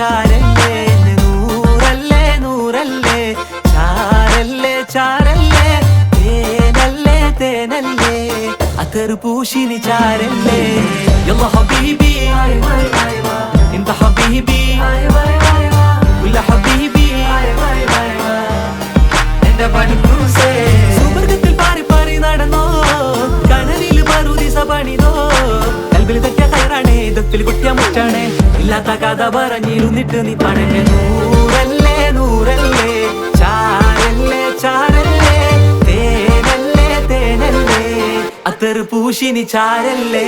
ചാരല്ലേ നൂറല്ലേ നൂറല്ലേ ചാരല്ലേ ചാരല്ലേ തേനല്ലേ തേനല്ലേ അത്തറ് പൂശിനി ചാരല്ലേ യല്ലാ ഹബീബി انت حبيبي ولا حبيبي എന്റെ പണിക്കൂസേ സുവർഗത്തിൽ പാറി പാറി നടന്നോ കനലിൽ പറുദിസ പണിതോ കൽബിൽ തെറ്റിയ കയറാണേ ദത്തിൽ കുട്ടിയ മുറ്റാണേ ഇല്ലാത്ത കഥ പറഞ്ഞിരുന്നിട്ട് നീ പണഞ്ഞ നൂറല്ലേ നൂറല്ലേ ചാരല്ലേ ചാരല്ലേ തേനല്ലേ തേനല്ലേ അത്തറ് പൂശിനി ചാരല്ലേ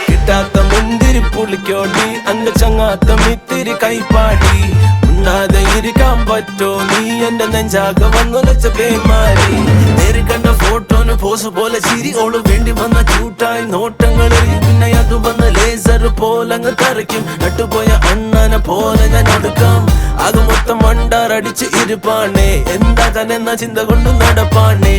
കിട്ടാത്ത മുന്തിരി പുളിക്കോടി അന്റെ ചങ്ങാത്തം ഇത്തിരി കൈപ്പാടി ഉണ്ണാതെ ഇരിക്കാൻ പറ്റോ നീ എന്റെ നെഞ്ചാക വന്നുലച്ച പേമാരി നേരി കണ്ട ഫോട്ടോന് പോസ് പോലെ ചിരി ഓള് വേണ്ടി വന്ന ചൂട്ടായി നോട്ടങ്ങളിൽ പിന്നെ അത് വന്ന ലേസർ പോലങ്ങ് കറയ്ക്കും നട്ടുപോയ അണ്ണനെ പോലെ ഞാൻ ഒടുക്കാം ആകെ മൊത്തം മണ്ടാറടിച്ച് ഇരുപ്പാണേ എന്താകാൻ എന്ന ചിന്ത കൊണ്ട് നടപ്പാണേ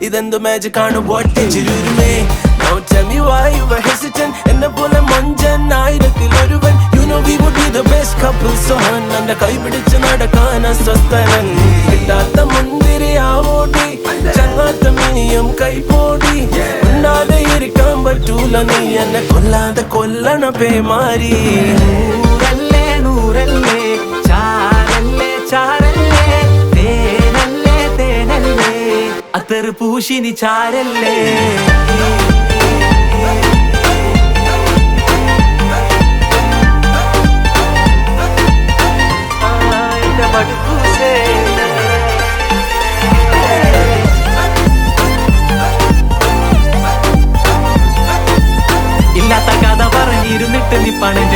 ഇതെന്ത് മാജിക് ആണ് പൊട്ടിച്ചിരുമേ Now tell me why you were hesitant എന്നെ പോലെ മൊഞ്ചൻ ആയിരത്തിലൊരുവൻ You know we would be the best couple so hun എന്റെ കൈ പിടിച്ച് നടക്കാൻ അസ്വസ്ഥനൻ കിട്ടാത്ത മുന്തിരി ആവോടി ചങ്ങാത്ത മിനിയും കൈപോടി ഉണ്ടാതെ ഇരിക്കാൻ പറ്റൂല നീ എന്നെ കൊല്ലാതെ കൊല്ലണ പേമാരി നൂറല്ലേ നൂറല്ലേ ചാരല്ലേ ചാരല്ലേ തേനല്ലേ തേനല്ലേ അത്തറ് പൂശിനി ചാരല്ലേ ഇല്ലാത്ത കഥ പറഞ്ഞിരുന്നിട്ട് നീ പണഞ്ഞ